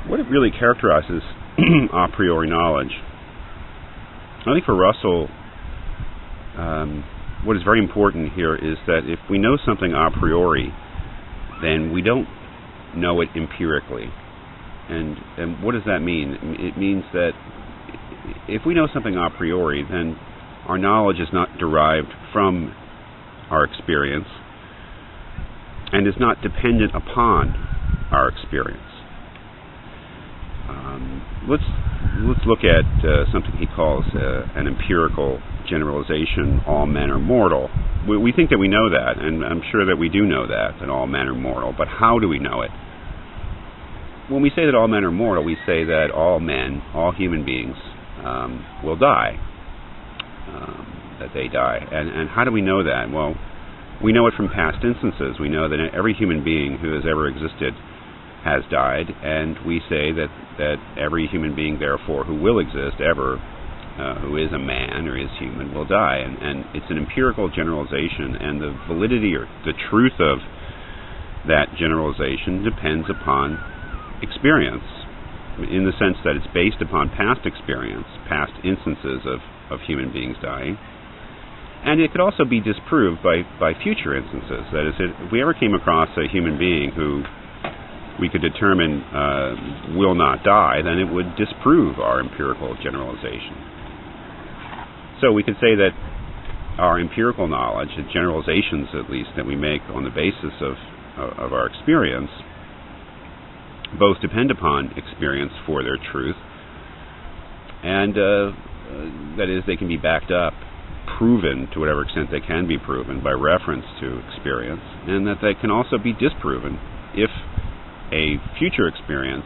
what it really characterizes a priori knowledge. I think for Russell, what is very important here is that if we know something a priori, then we don't know it empirically. And what does that mean? It means that if we know something a priori, then our knowledge is not derived from our experience and is not dependent upon our experience. Let's look at something he calls an empirical generalization: all men are mortal. We think that we know that, and I'm sure that we do know that all men are mortal. But how do we know it? When we say that all men are mortal, we say that all men, all human beings, will die. That they die. And how do we know that? Well, we know it from past instances. We know that every human being who has ever existed has died, and we say that every human being, therefore, who will exist ever, who is a man or is human, will die. And it's an empirical generalization, and the validity or the truth of that generalization depends upon experience, in the sense that it's based upon past experience, past instances of human beings dying. And it could also be disproved by future instances. That is, if we ever came across a human being who we could determine will not die, then it would disprove our empirical generalization. So we could say that our empirical knowledge, the generalizations at least that we make on the basis of our experience, both depend upon experience for their truth, and that is, they can be backed up, proven to whatever extent they can be proven by reference to experience, and that they can also be disproven if a future experience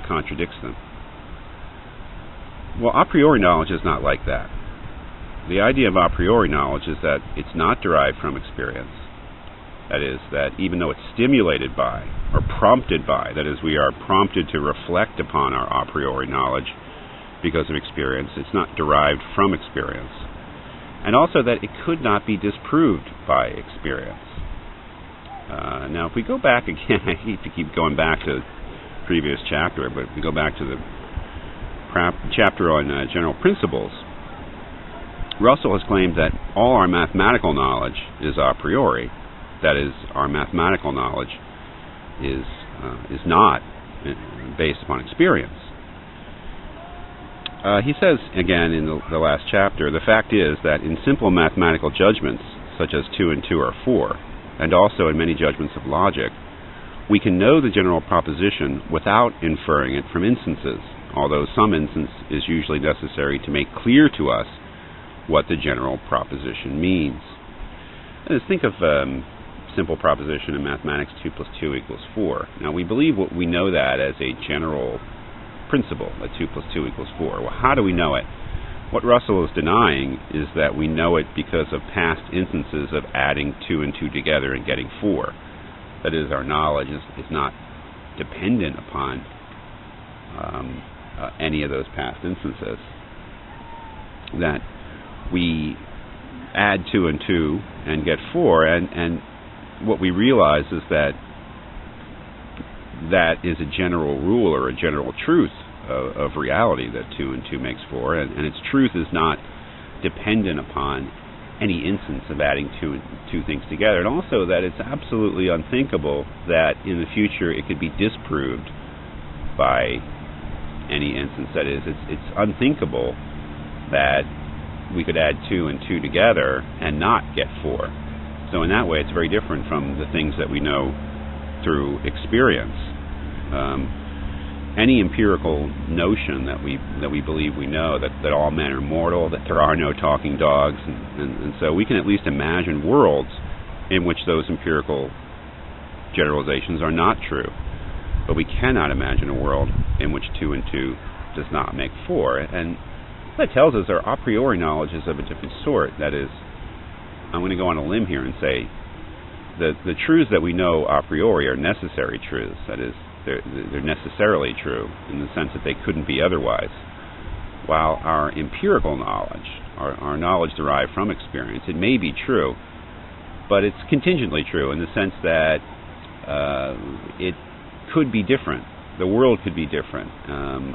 contradicts them. Well, a priori knowledge is not like that. The idea of a priori knowledge is that it's not derived from experience. That is, that even though it's stimulated by or prompted by, that is, we are prompted to reflect upon our a priori knowledge because of experience, it's not derived from experience. And also that it could not be disproved by experience. Now, if we go back again, I hate to keep going back to the previous chapter, but if we go back to the chapter on general principles, Russell has claimed that all our mathematical knowledge is a priori. That is, our mathematical knowledge is not based upon experience. He says, again, in the last chapter, the fact is that in simple mathematical judgments, such as 2 and 2 are 4, and also in many judgments of logic, we can know the general proposition without inferring it from instances, although some instance is usually necessary to make clear to us what the general proposition means. Let's think of simple proposition in mathematics: 2 plus 2 equals 4. Now, we believe we know that as a general principle, that 2 plus 2 equals 4. Well, how do we know it? What Russell is denying is that we know it because of past instances of adding 2 and 2 together and getting 4. That is, our knowledge is not dependent upon any of those past instances. That we add 2 and 2 and get 4, and what we realize is that is a general rule or a general truth of reality, that 2 and 2 makes 4, and its truth is not dependent upon any instance of adding two things together, and also that it's absolutely unthinkable that in the future it could be disproved by any instance. That is, it's unthinkable that we could add 2 and 2 together and not get 4. So in that way, it's very different from the things that we know through experience. Any empirical notion that we believe we know, that all men are mortal, that there are no talking dogs, and so we can at least imagine worlds in which those empirical generalizations are not true. But we cannot imagine a world in which 2 and 2 does not make 4. And that tells us our a priori knowledge is of a different sort. That is, I'm going to go on a limb here and say that the truths that we know a priori are necessary truths. That is, they're necessarily true in the sense that they couldn't be otherwise. While our empirical knowledge, our knowledge derived from experience, it may be true, but it's contingently true in the sense that it could be different the world could be different.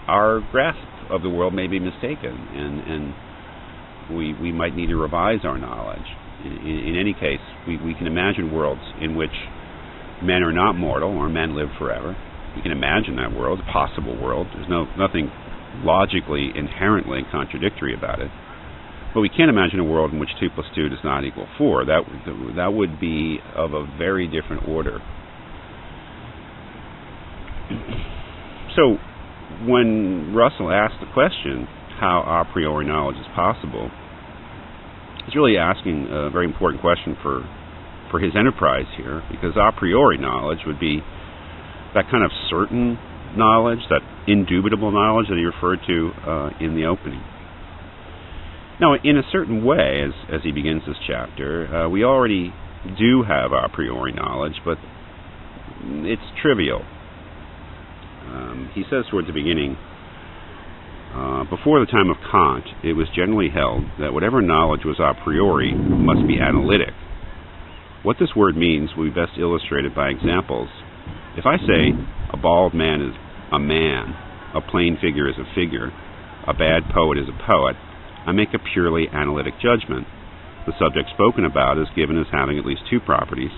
Our grasp of the world may be mistaken, and we might need to revise our knowledge. In any case, we can imagine worlds in which men are not mortal or men live forever. We can imagine that world, a possible world. There's nothing logically, inherently contradictory about it. But we can't imagine a world in which 2 + 2 does not equal 4. That would be of a very different order. So when Russell asked the question, how a priori knowledge is possible, he's really asking a very important question for his enterprise here, because a priori knowledge would be that kind of certain knowledge, that indubitable knowledge that he referred to in the opening. Now, in a certain way, as he begins this chapter, we already do have a priori knowledge, but it's trivial. He says toward the beginning, before the time of Kant, it was generally held that whatever knowledge was a priori must be analytic. What this word means will be best illustrated by examples. If I say a bald man is a man, a plain figure is a figure, a bad poet is a poet, I make a purely analytic judgment. The subject spoken about is given as having at least 2 properties,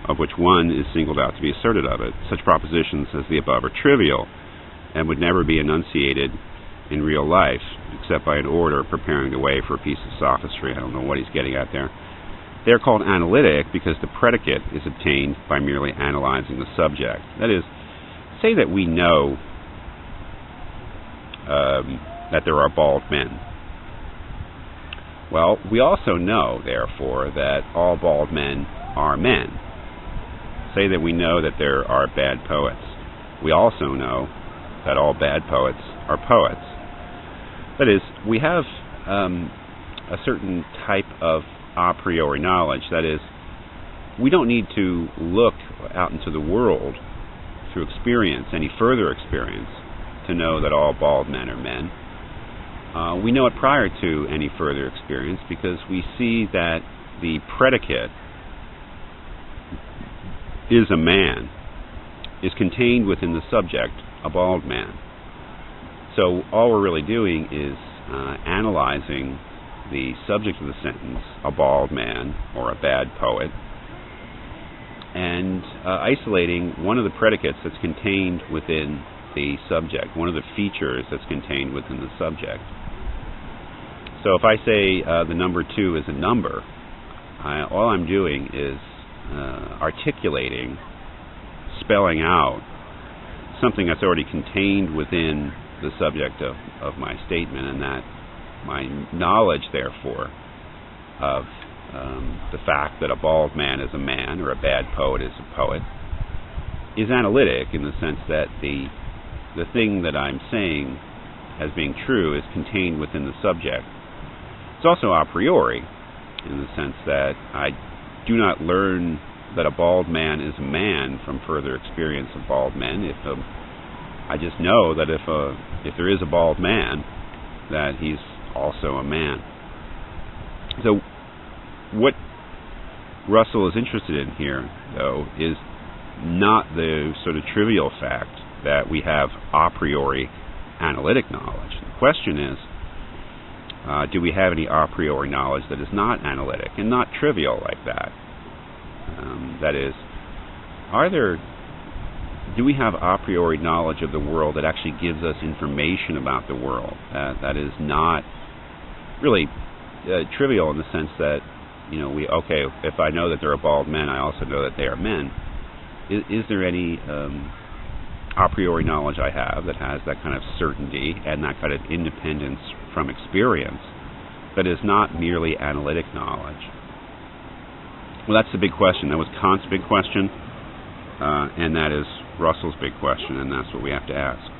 of which one is singled out to be asserted of it. Such propositions as the above are trivial and would never be enunciated in real life, except by an orator preparing the way for a piece of sophistry. I don't know what he's getting at there. They're called analytic because the predicate is obtained by merely analyzing the subject. That is, say that we know that there are bald men. Well, we also know, therefore, that all bald men are men. Say that we know that there are bad poets. We also know that all bad poets are poets. That is, we have a certain type of a priori knowledge. That is, we don't need to look out into the world through experience, any further experience, to know that all bald men are men. We know it prior to any further experience because we see that the predicate is a man, is contained within the subject, a bald man. So all we're really doing is analyzing the subject of the sentence, a bald man or a bad poet, and isolating one of the predicates that's contained within the subject, one of the features that's contained within the subject. So if I say the number 2 is a number, all I'm doing is articulating, spelling out something that's already contained within the subject of my statement, and that my knowledge, therefore, of the fact that a bald man is a man or a bad poet is a poet is analytic in the sense that the thing that I'm saying as being true is contained within the subject. It's also a priori in the sense that I do not learn that a bald man is a man from further experience of bald men. I just know that if there is a bald man, that he's also a man. So what Russell is interested in here, though, is not the sort of trivial fact that we have a priori analytic knowledge. The question is, do we have any a priori knowledge that is not analytic and not trivial like that? That is, do we have a priori knowledge of the world that actually gives us information about the world that is not really trivial in the sense that, if I know that there are bald men, I also know that they are men. Is there any a priori knowledge I have that has that kind of certainty and that kind of independence from experience that is not merely analytic knowledge? Well, that's the big question. That was Kant's big question, and that is Russell's big question, and that's what we have to ask.